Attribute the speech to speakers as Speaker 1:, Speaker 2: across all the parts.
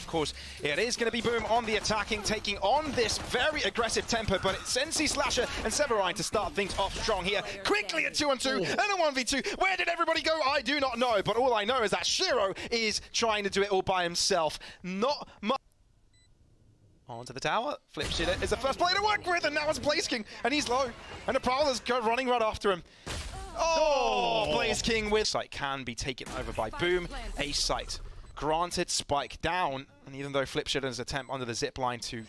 Speaker 1: course, it is going to be Boom on the attacking, taking on this very aggressive tempo, but it's NC Slasher and Severine to start things off strong here. Quickly a 2-on-2 and a 1v2. Where did everybody go? I do not know, but all I know is that Shiro is trying to do it all by himself. Not much. Onto the tower, flips it is the first player to work with, and now it's Blaze King, and he's low, and the Prowler's running right after him. Oh, Blaze King with site can be taken over by Boom. A site granted, Spike down, and even though Flipshitter's attempt under the zip line to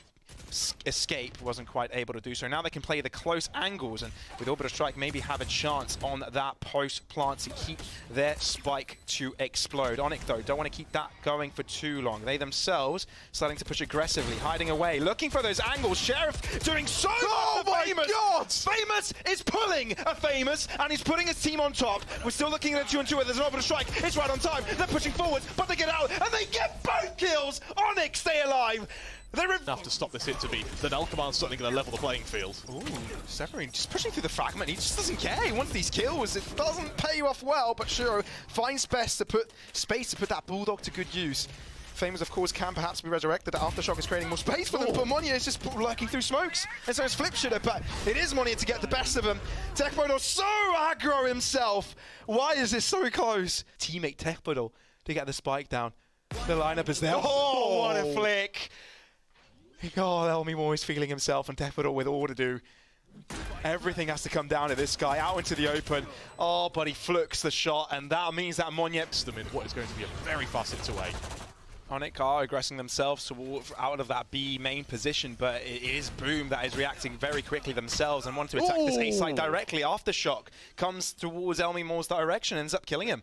Speaker 1: escape wasn't quite able to do so. Now they can play the close angles, and with Orbital Strike maybe have a chance on that post plant to keep their spike to explode. ONIC though don't want to keep that going for too long. They themselves starting to push aggressively, hiding away, looking for those angles. Sheriff doing so much for Famous. God. Famous is pulling a Famous, and he's putting his team on top. We're still looking at a 2-on-2 where there's an Orbital Strike. It's right on time. They're pushing forward, but they get out, and they get both kills. ONIC stay alive. They're enough
Speaker 2: to stop this hit to be that Alchemann's certainly going to level the playing field.
Speaker 1: Ooh, Severine just pushing through the fragment. He just doesn't care. He wants these kills. It doesn't pay you off well, but Shiro finds space to put that Bulldog to good use. Famous, of course, can perhaps be resurrected. Aftershock is creating more space for them, but Monia is just lurking through smokes. And so it's Flipshitter, but it is Monia to get the best of him. Techbodor so aggro himself. Why is this so close? Teammate Techbodor to get the spike down. The lineup is there. Oh, what a flick. Oh, Elmi is feeling himself, and Techbodor with all to do. Everything has to come down to this guy, out into the open. Oh, but he flukes the shot, and that means that Monia
Speaker 2: them in what is going to be a very fast hit away.
Speaker 1: ONIC are aggressing themselves out of that B main position, but it is Boom that is reacting very quickly themselves and want to attack this A site directly. Aftershock comes towards Elmi direction, ends up killing him.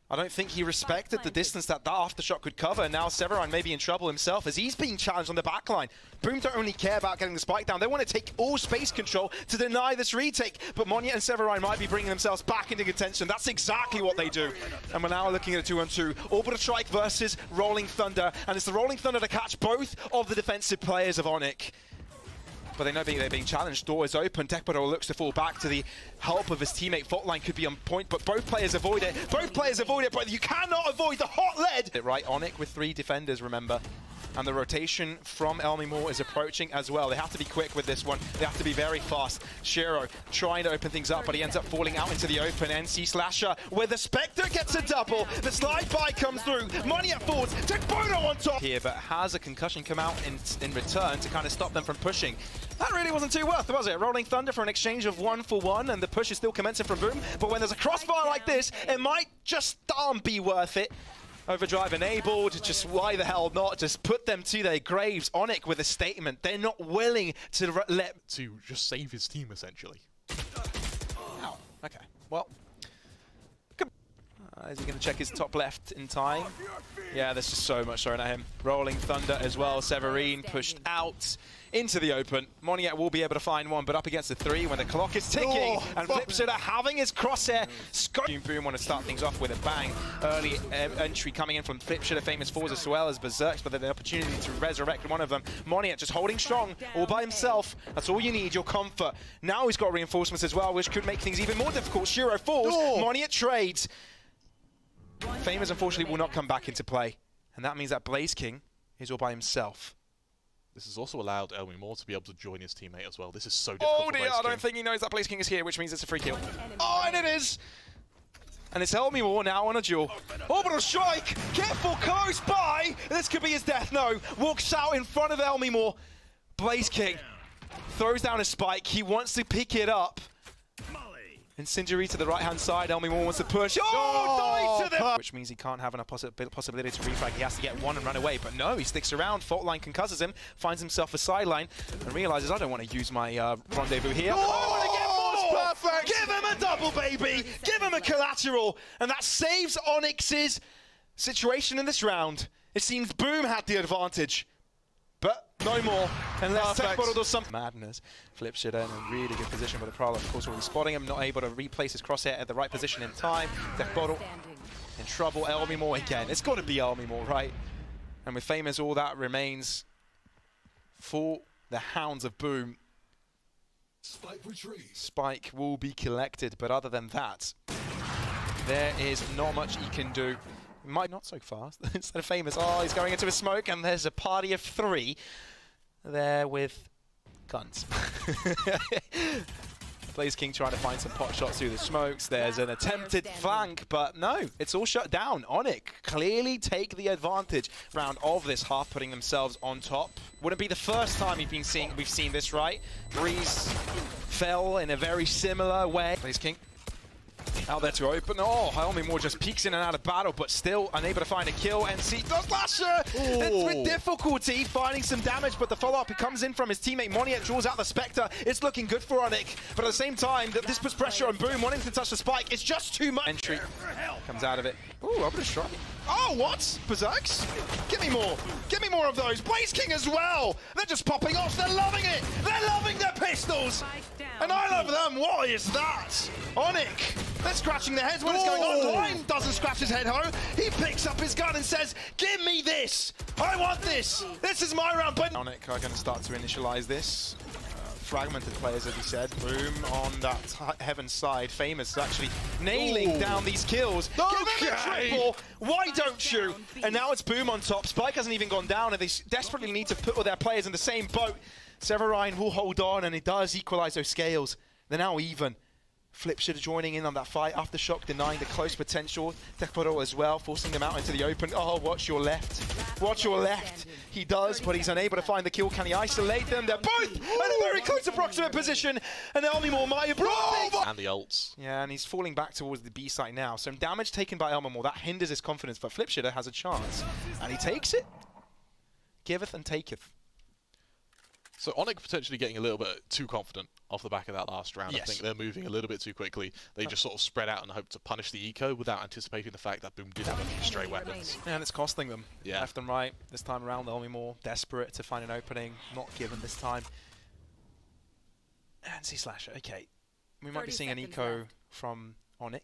Speaker 1: I don't think he respected the distance that Aftershock could cover. Now Severine may be in trouble himself as he's being challenged on the backline. Boom don't only care about getting the spike down. They want to take all space control to deny this retake. But Monia and Severine might be bringing themselves back into contention. That's exactly what they do. And we're now looking at a 2-on-2. Orbital Strike versus Rolling Thunder. And it's the Rolling Thunder to catch both of the defensive players of ONIC. But they know they're being challenged. Door is open. Techbodor looks to fall back to the help of his teammate. Faultline could be on point, but both players avoid it. Both players avoid it, but you cannot avoid the hot lead. Right, ONIC with 3 defenders, remember. And the rotation from Elmi is approaching as well. They have to be quick with this one. They have to be very fast. Shiro trying to open things up, but he ends up falling out into the open. NC Slasher, where the Spectre gets a double. The slide by comes through. Monia falls. Techbodor on top here, but has a concussion come out in return to kind of stop them from pushing. That really wasn't too worth, was it? Rolling Thunder for an exchange of 1-for-1, and the push is still commencing from Boom. But when there's a crossfire like this, it might just be worth it. Overdrive enabled, just why the hell not? Just put them to their graves. ONIC with a statement. They're not willing to
Speaker 2: to just save his team, essentially.
Speaker 1: Oh, okay. Well, is he going to check his top left in time? Yeah, there's just so much thrown at him. Rolling Thunder as well. Severine pushed out into the open. Monia will be able to find one, but up against the 3 when the clock is ticking. And Flipshitter having his crosshair. Boom want to start things off with a bang. Early entry coming in from Flipshitter, Famous Fours as well as Berserks, but then the opportunity to resurrect one of them. Monia just holding strong all by himself. That's all you need, your comfort. Now he's got reinforcements as well, which could make things even more difficult. Shiro falls, Monia trades. Famous unfortunately will not come back into play, and that means that Blaze King is all by himself.
Speaker 2: This has also allowed Elmi to be able to join his teammate as well. This is so difficult for Blaze King.
Speaker 1: I don't think he knows that Blaze King is here, which means it's a free kill. Oh, and it is! And it's Elmi now on a duel. Orbital Strike! Careful, close by! This could be his death. No, walks out in front of Elmi. Blaze King throws down a spike. He wants to pick it up. Incendiary to the right-hand side. Elmi wants to push. Which means he can't have a possibility to refrag. He has to get one and run away. But no, he sticks around. Faultline concusses him, finds himself a sideline, and realizes, I don't want to use my rendezvous here. I want to get more! Perfect! Give him a double, baby! Give him a collateral! And that saves ONIC's situation in this round. It seems Boom had the advantage. But no more, unless Techbodor does some madness. Flipshitter in a really good position, but the Prowler, of course, already spotting him, not able to replace his crosshair at the right position in time. Techbodor in trouble. Elmi again. It's got to be Elmi, right? And with Famous, all that remains for the Hounds of Boom. Spike will be collected, but other than that, there is not much he can do. Might not so fast. Instead of famous. Oh, he's going into a smoke, and there's a party of 3 there with guns. BlazeKing trying to find some pot shots through the smokes. There's an attempted flank, but no, it's all shut down. ONIC clearly take the advantage round of this half, putting themselves on top. Wouldn't be the first time we've seen this, right? Breeze fell in a very similar way. BlazeKing out there to open. Oh, Elmimore just peeks in and out of battle, but still unable to find a kill. NC does Lasher! It's with difficulty finding some damage, but the follow-up, it comes in from his teammate Moniet, draws out the Spectre. It's looking good for ONIC, but at the same time, this puts pressure on Boom, wanting to touch the spike. It's just too much. Entry comes out of it. Ooh, open a strike. Oh, what? Berserks? Give me more. Give me more of those. BlazeKing as well. They're just popping off. They're loving it. They're loving their pistols. And I love them. What is that? ONIC. They're scratching their heads. What is going on? Lime doesn't scratch his head, ho. He picks up his gun and says, give me this. I want this. This is my round. But ONIC are going to start to initialize this. Fragmented players, as he said. Boom on that heaven side. Famous actually nailing down these kills. Give him a triple. Why don't you? And now it's Boom on top. Spike hasn't even gone down, and they desperately need to put all their players in the same boat. Severine will hold on, and it does equalize those scales. They're now even. Flipshooter joining in on that fight. Aftershock denying the close potential. Tekporo as well, forcing them out into the open. Oh, watch your left. Watch your left. He does, but he's unable to find the kill. Can he isolate them? They're both in a very close approximate position. And Elmimore might have brought
Speaker 2: and the ults.
Speaker 1: Yeah, and he's falling back towards the B site now. Some damage taken by Elmimore. That hinders his confidence, but Flipshooter has a chance. And he takes it. Giveth and taketh.
Speaker 2: So ONIC potentially getting a little bit too confident off the back of that last round.
Speaker 1: Yes.
Speaker 2: I think they're moving a little bit too quickly. They just sort of spread out and hope to punish the eco without anticipating the fact that Boom did have a few stray weapons.
Speaker 1: And it's costing them left and right. This time around, Elmimore desperate to find an opening. Not given this time. And see Slasher. Okay. We might be seeing an eco from ONIC.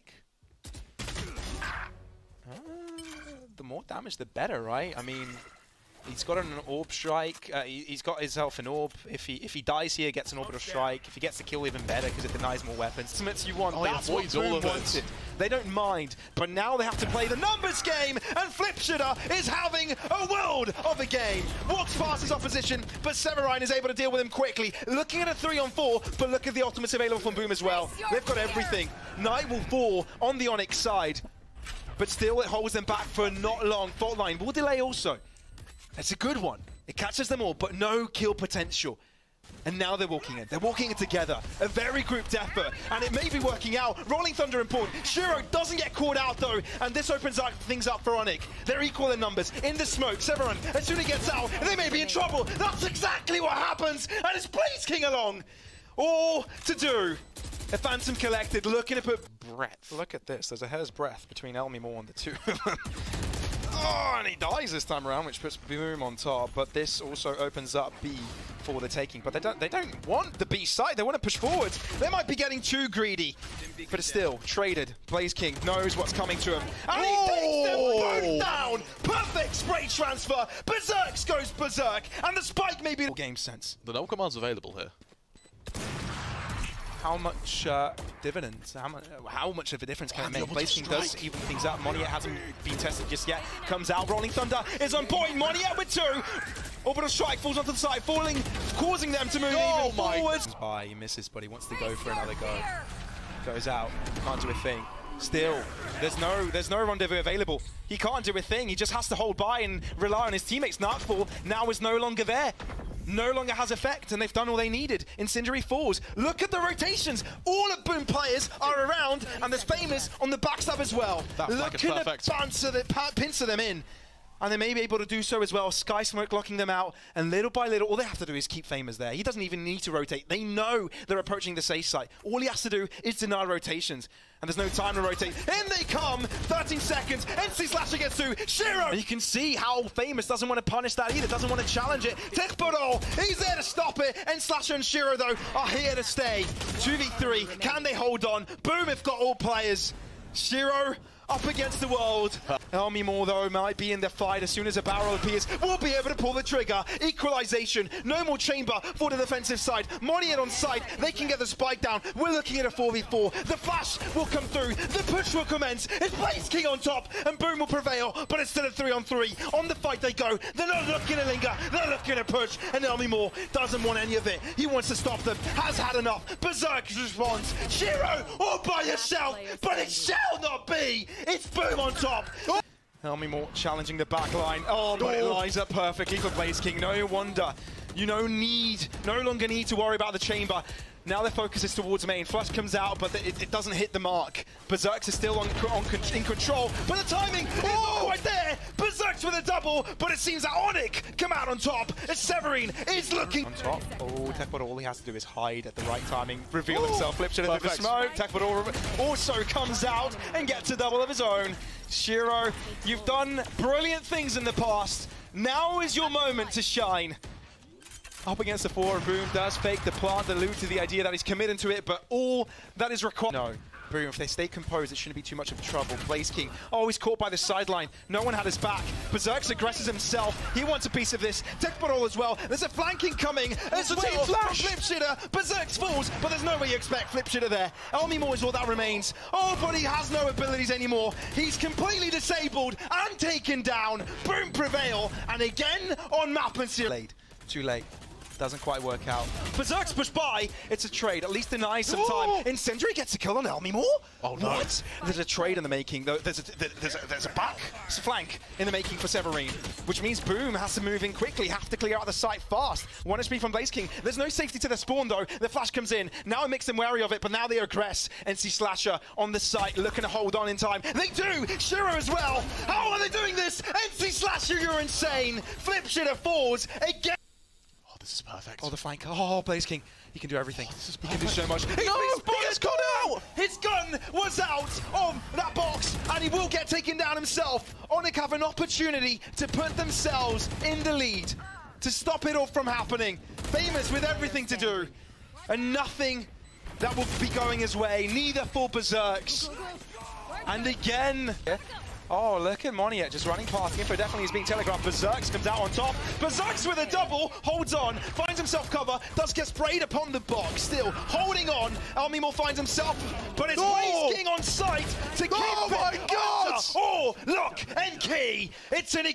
Speaker 1: The more damage, the better, right? I mean, he's got an orb strike. He's got himself an orb. If he dies here, gets an orbital strike. If he gets the kill, even better because it denies more weapons. Ultimates you want. That's what Boom wanted. They don't mind, but now they have to play the numbers game, and Flipshooter is having a world of a game. Walks past his opposition, but Severine is able to deal with him quickly. Looking at a 3-on-4, but look at the ultimates available from Boom as well. They've got everything. Night will fall on the ONIC side, but still it holds them back for not long. Fault line will delay also. It's a good one. It catches them all, but no kill potential. And now they're walking in. They're walking in together. A very grouped effort, and it may be working out. Rolling Thunder and Pawn. Shiro doesn't get caught out, though, and this opens things up for ONIC. They're equal in numbers. In the smoke, Severin, as soon as he gets out, they may be in trouble. That's exactly what happens, and it's BlazeKing along. All to do. A Phantom collected, looking to put breath. Look at this. There's a hair's breadth between Elmimore and the two of them. Oh, and he dies this time around, which puts Boom on top. But this also opens up B for the taking. But they don't want the B side. They want to push forwards. They might be getting too greedy. But it's still traded. BlazeKing knows what's coming to him. And he takes them both down. Perfect spray transfer. Berserk goes berserk. And the spike may be game sense.
Speaker 2: The null command's available here.
Speaker 1: How much dividends, how much of a difference can it make? BlazeKing does even things up. Moniet hasn't been tested just yet. Comes out, Rolling Thunder is on point. Moniet with 2. Orbital strike falls onto the side, falling, causing them to move even forwards. He misses, but he wants to go for another go. Goes out, can't do a thing. Still, there's no rendezvous available. He can't do a thing. He just has to hold by and rely on his teammates. Nightfall now is no longer there. No longer has effect, and they've done all they needed. Incendiary falls. Look at the rotations. All of Boom players are around, and there's Famous on the backstab as well. Look at the pincer them in. And they may be able to do so as well. Sky Smoke locking them out, and little by little, all they have to do is keep Famous there. He doesn't even need to rotate. They know they're approaching the safe site. All he has to do is deny rotations, and there's no time to rotate. In they come! 13 seconds, NC Slasher gets 2, Shiro! And you can see how Famous doesn't want to punish that either, doesn't want to challenge it. Tekporo, he's there to stop it, and Slasher and Shiro, though, are here to stay. 2v3, can they hold on? Boom have got all players. Shiro up against the world. Elmimore, though, might be in the fight as soon as a barrel appears. We'll be able to pull the trigger. Equalization. No more chamber for the defensive side. Moniet on site. They can get the spike down. We're looking at a 4v4. The flash will come through. The push will commence. It's Blaze King on top, and Boom will prevail. But it's still a 3-on-3. On the fight they go. They're not looking to linger. They're looking to push. And Elmimore doesn't want any of it. He wants to stop them. Has had enough. Berserk responds. Shiro, all by yourself. But it shall not be. It's Boom on top. Elmimore challenging the back line. Oh, but it lines up perfectly for Blaze King. No wonder. You no longer need to worry about the chamber. Now their focus is towards main. Flush comes out, but it doesn't hit the mark. Berserks is still in control, but the timing is not quite there. Berserks with a double, but it seems that ONIC come out on top. As Severine is looking on top. Oh, Techbot, all he has to do is hide at the right timing, reveal himself, flip shit into the smoke. Techbot also comes out and gets a double of his own. Shiro, you've done brilliant things in the past. Now is your moment to shine. Up against the 4, and Boom does fake the plant, allude to the idea that he's committed to it, but all that is required. No, Boom, if they stay composed, it shouldn't be too much of trouble. Blaze King, oh, he's caught by the sideline. No one had his back. Berserks aggresses himself. He wants a piece of this. Techbot as well. There's a flanking coming as well from Flip Shitter. Berserks falls, but there's no way you expect Flip Shitter there. Elmimore is all that remains. Oh, but he has no abilities anymore. He's completely disabled and taken down. Boom prevail, and again on map and late. Too late. Doesn't quite work out. Berserk's pushed by. It's a trade. At least denies some time. Incendiary gets a kill on Elmimore.
Speaker 2: Oh no!
Speaker 1: What? There's a trade in the making. There's a back flank in the making for Severine, which means Boom has to move in quickly. Have to clear out the site fast. 1 HP from Blaze King. There's no safety to the spawn though. The flash comes in. Now it makes them wary of it, but now they aggress. NC Slasher on the site, looking to hold on in time. They do. Shiro as well. How are they doing this? NC Slasher, you're insane. Flip Shitter falls again.
Speaker 2: This is perfect.
Speaker 1: Oh, the flank. Oh, Blaze King. He can do everything. He can do so much.
Speaker 2: No, he has gone out!
Speaker 1: His gun was out of that box, and he will get taken down himself. ONIC have an opportunity to put themselves in the lead, to stop it all from happening. Famous with everything to do, and nothing that will be going his way. Neither for Berserks. And again... Oh, look at Moniet just running past. Info definitely is being telegraphed. Berserks comes out on top. Berserks with a double, holds on, finds himself cover, does get sprayed upon the box. Still holding on. Elmimore finds himself, but it's Blaze King on site to keep it.
Speaker 2: Oh my God!
Speaker 1: Oh, lock and key. It's an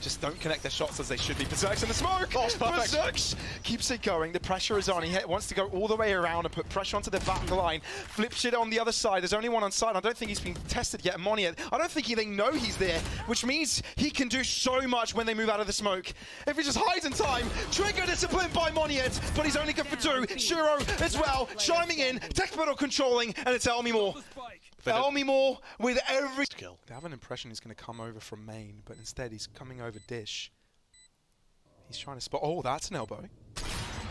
Speaker 1: just don't connect their shots as they should be. Berserks in the smoke. Oh, Berserks keeps it going. The pressure is on. He wants to go all the way around and put pressure onto the back line. Flip shit on the other side. There's only one on side. I don't think he's been tested yet. Moniet, I don't think they know he's there, which means he can do so much when they move out of the smoke. If he just hides in time, trigger discipline by Moniet, but he's only good for 2. Shiro as well, chiming in, Techbot controlling, and it's Elmimore. Elmimore with every skill. They have an impression he's going to come over from main, but instead he's coming over dish. He's trying to spot. Oh, that's an elbow.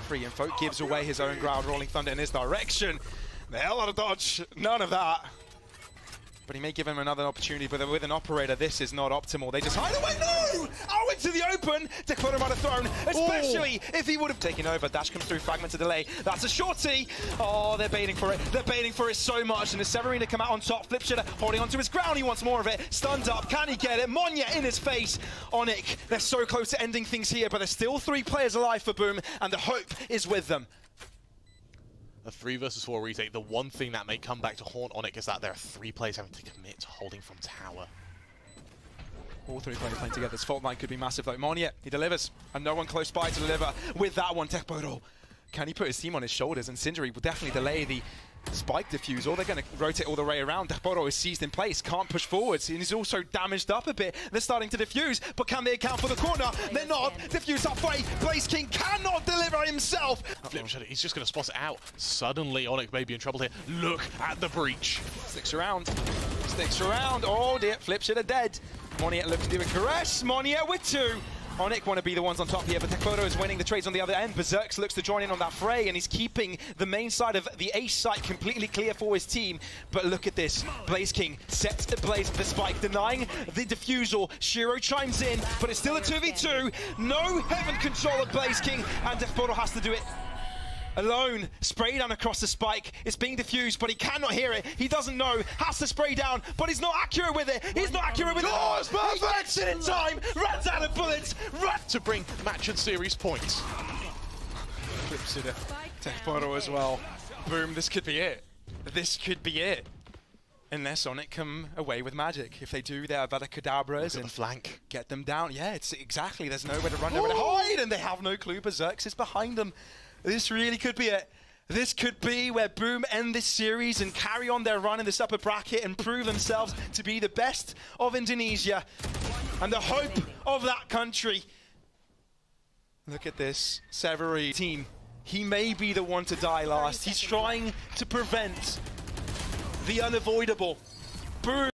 Speaker 1: Free info, gives away his own ground, rolling thunder in his direction. The hell out of dodge. None of that. But he may give him another opportunity, but with an operator, this is not optimal. They just hide away. No! Oh, into the open. Techbot might have thrown, especially if he would have taken over. Dash comes through, fragment to delay. That's a shorty. Oh, they're baiting for it. They're baiting for it so much. And the Severine to come out on top. Flip Shitter holding onto his ground. He wants more of it. Stunned up. Can he get it? Moniet in his face. ONIC, they're so close to ending things here, but there's still 3 players alive for Boom, and the hope is with them.
Speaker 2: A 3 versus 4 retake. The one thing that may come back to haunt ONIC is that there are 3 players having to commit to holding from tower.
Speaker 1: All 3 players playing together. This fault line could be massive though. Moniet, he delivers, and no one close by to deliver with that one. Techbot, can he put his team on his shoulders? And Incendiary will definitely delay the spike diffuse, or they're going to rotate all the way around. Techbot is seized in place, can't push forwards, and he's also damaged up a bit. They're starting to diffuse, but can they account for the corner? They're not. Diffuse halfway. Blaze King cannot deliver himself.
Speaker 2: Flip Shitter, he's just going to spot it out. Suddenly, ONIC may be in trouble here. Look at the breach.
Speaker 1: Sticks around. Sticks around. Oh dear, Flip Shitter dead. Moniet looking to aggress. Moniet with 2. ONIC want to be the ones on top here, but Techbot is winning the trades on the other end. Berserks looks to join in on that fray, and he's keeping the main side of the ace site completely clear for his team. But look at this. Blaze King sets ablaze the spike, denying the defusal. Shiro chimes in, but it's still a 2v2. No heaven control of Blaze King, and Techbot has to do it alone. Spray down across the spike. It's being diffused, but he cannot hear it. He doesn't know. Has to spray down, but he's not accurate with it. He's not accurate with it.
Speaker 2: Oh, it's perfect!
Speaker 1: He gets it in time. Runs out of bullets.
Speaker 2: To bring match and series points.
Speaker 1: Flips it. Tech bottle as well. Boom, this could be it. This could be it. Unless ONIC come away with magic. If they do, they have other cadabras and
Speaker 2: flank.
Speaker 1: Get them down. Yeah, it's exactly. There's nowhere to run, nowhere to hide, and they have no clue. Berserks is behind them. This really could be it. This could be where Boom end this series and carry on their run in this upper bracket and prove themselves to be the best of Indonesia and the hope of that country. Look at this. Severi team. He may be the one to die last. He's trying to prevent the unavoidable. Boom.